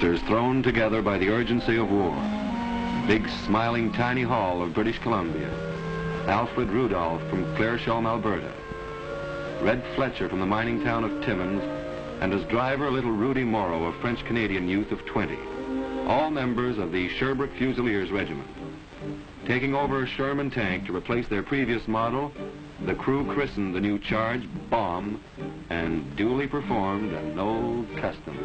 youngsters thrown together by the urgency of war. Big, smiling, tiny Hall of British Columbia. Alfred Rudolph from Claresholm, Alberta. Red Fletcher from the mining town of Timmins, and as driver, little Rudy Morrow, a French-Canadian youth of 20. All members of the Sherbrooke Fusiliers Regiment. Taking over a Sherman tank to replace their previous model, the crew christened the new charge Bomb, and duly performed an old custom.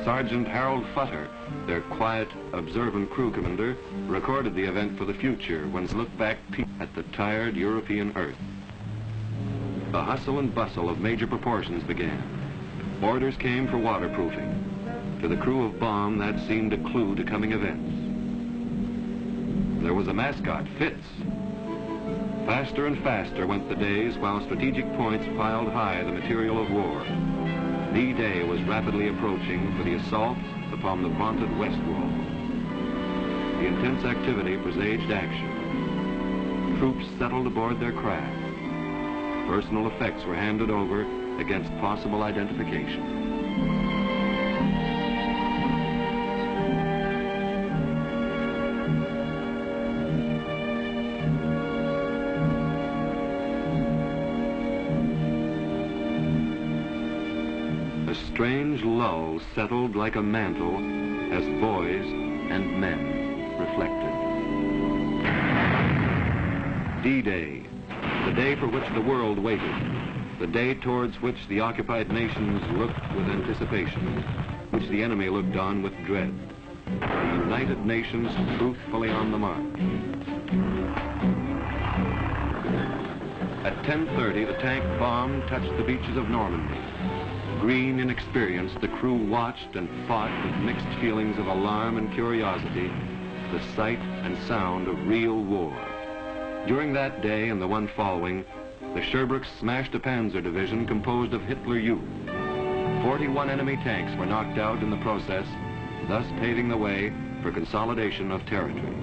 Sergeant Harold Futter, their quiet, observant crew commander, recorded the event for the future when he looked back at the tired European earth. The hustle and bustle of major proportions began. Orders came for waterproofing. To the crew of Bomb, that seemed a clue to coming events. There was a mascot, Fitz. Faster and faster went the days while strategic points piled high the material of war. The day was rapidly approaching for the assault upon the vaunted West Wall. The intense activity presaged action. Troops settled aboard their craft. Personal effects were handed over against possible identification. A strange lull settled like a mantle as boys and men reflected. D-Day, the day for which the world waited, the day towards which the occupied nations looked with anticipation, which the enemy looked on with dread. The United Nations truthfully on the march. At 10:30, the tank Bomb touched the beaches of Normandy. Green, inexperienced, the crew watched and fought with mixed feelings of alarm and curiosity, the sight and sound of real war. During that day and the one following, the Sherbrooke smashed a panzer division composed of Hitler Youth. 41 enemy tanks were knocked out in the process, thus paving the way for consolidation of territory.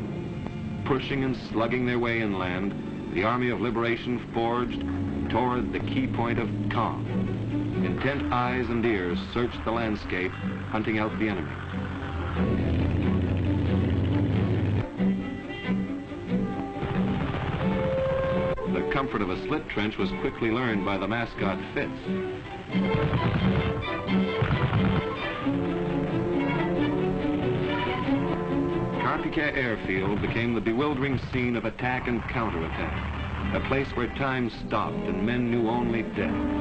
Pushing and slugging their way inland, the Army of Liberation forged toward the key point of Caen. Intent eyes and ears searched the landscape, hunting out the enemy. The comfort of a slit trench was quickly learned by the mascot Fitz. Carpiquet Airfield became the bewildering scene of attack and counterattack, a place where time stopped and men knew only death.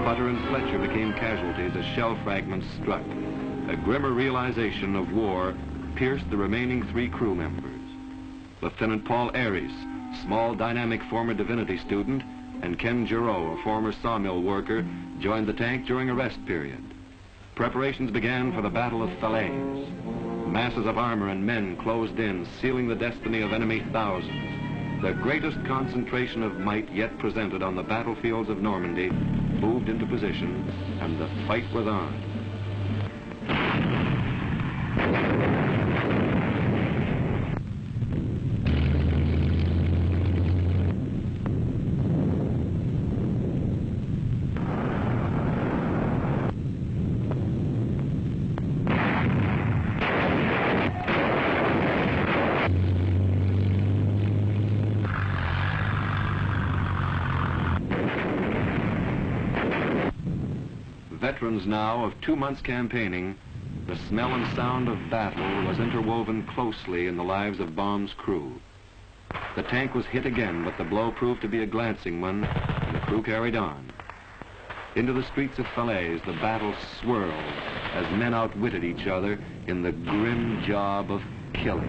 Futter and Fletcher became casualties as shell fragments struck. A grimmer realization of war pierced the remaining 3 crew members. Lieutenant Paul Aries, small dynamic former divinity student, and Ken Giroux, a former sawmill worker, joined the tank during a rest period. Preparations began for the Battle of Falaise. Masses of armor and men closed in, sealing the destiny of enemy thousands. The greatest concentration of might yet presented on the battlefields of Normandy moved into position, and the fight was on. Veterans now of 2 months campaigning, the smell and sound of battle was interwoven closely in the lives of Bomb's crew. The tank was hit again, but the blow proved to be a glancing one, and the crew carried on. Into the streets of Falaise, the battle swirled as men outwitted each other in the grim job of killing.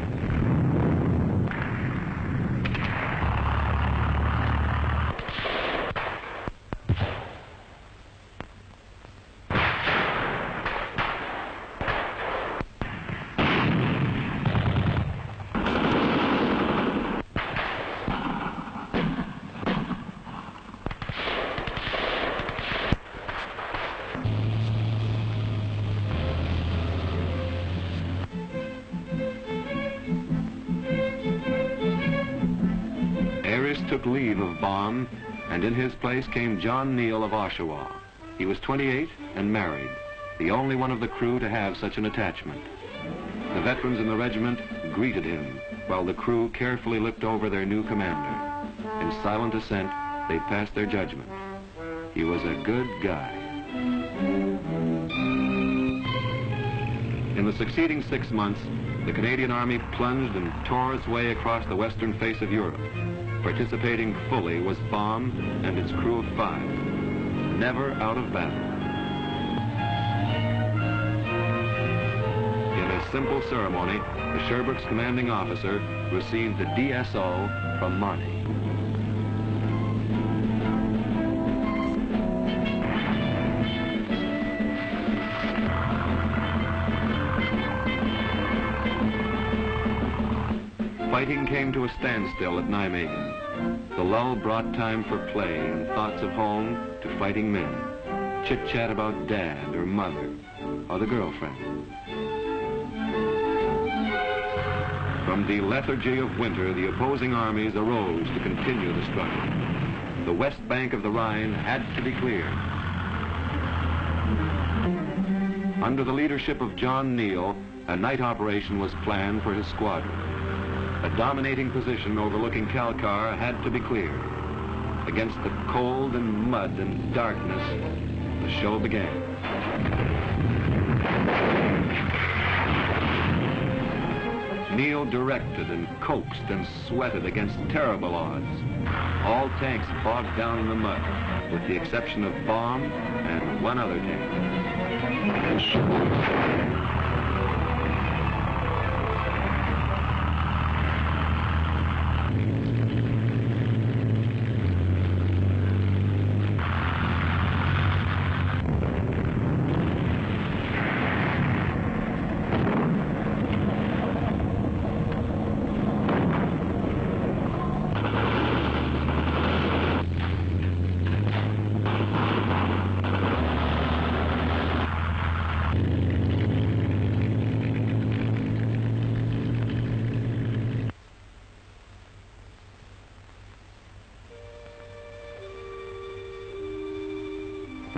leave of Baum, and in his place came John Neal of Oshawa. He was 28 and married, the only one of the crew to have such an attachment. The veterans in the regiment greeted him, while the crew carefully looked over their new commander. In silent assent, they passed their judgment. He was a good guy. In the succeeding 6 months, the Canadian Army plunged and tore its way across the western face of Europe. Participating fully was Baum and its crew of 5, never out of battle. In a simple ceremony, the Sherbrooke's commanding officer received the DSO from Monty. Fighting came to a standstill at Nijmegen. The lull brought time for play and thoughts of home to fighting men. Chit-chat about dad or mother or the girlfriend. From the lethargy of winter, the opposing armies arose to continue the struggle. The west bank of the Rhine had to be cleared. Under the leadership of John Neal, a night operation was planned for his squadron. A dominating position overlooking Kalkar had to be cleared. Against the cold and mud and darkness, the show began. Neal directed and coaxed and sweated against terrible odds. All tanks bogged down in the mud, with the exception of Baum and one other tank.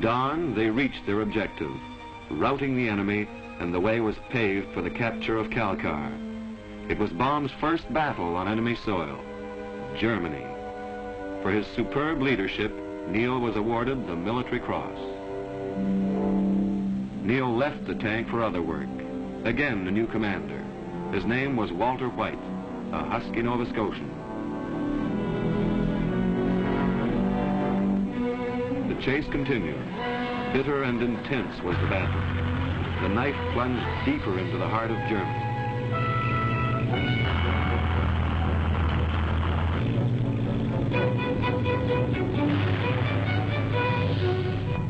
Dawn, they reached their objective, routing the enemy, and the way was paved for the capture of Kalkar. It was Baum's first battle on enemy soil, Germany. For his superb leadership, Neal was awarded the Military Cross. Neal left the tank for other work. Again, a new commander. His name was Walter White, a husky Nova Scotian. The chase continued. Bitter and intense was the battle. The knife plunged deeper into the heart of Germany.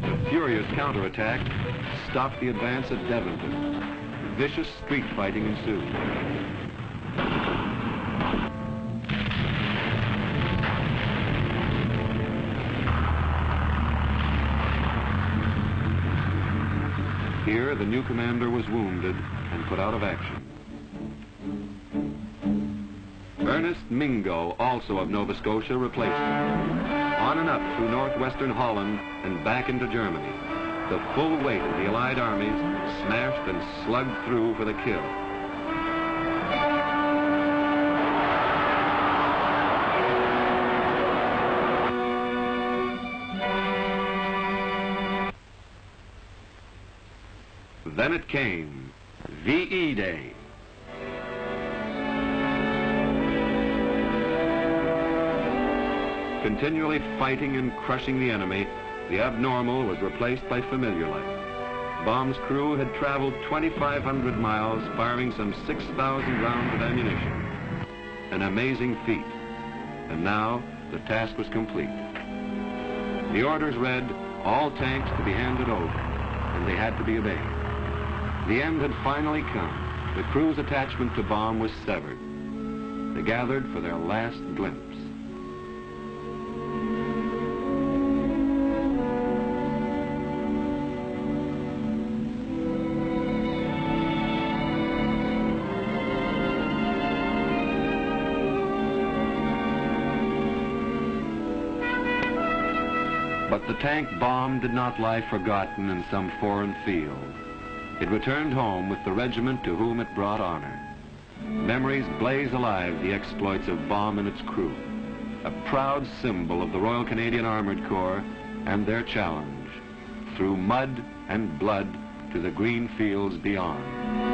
The furious counterattack stopped the advance at Devonton. Vicious street fighting ensued. Here, the new commander was wounded and put out of action. Ernest Mingo, also of Nova Scotia, replaced him. On and up through northwestern Holland and back into Germany. The full weight of the Allied armies smashed and slugged through for the kill. Then it came, VE Day. Continually fighting and crushing the enemy, the abnormal was replaced by familiar life. Baum's crew had traveled 2,500 miles, firing some 6,000 rounds of ammunition. An amazing feat. And now, the task was complete. The orders read, all tanks to be handed over, and they had to be obeyed. The end had finally come. The crew's attachment to Baum was severed. They gathered for their last glimpse. But the tank bomb did not lie forgotten in some foreign field. It returned home with the regiment to whom it brought honor. Memories blaze alive the exploits of Bomb and its crew, a proud symbol of the Royal Canadian Armored Corps and their challenge, through mud and blood to the green fields beyond.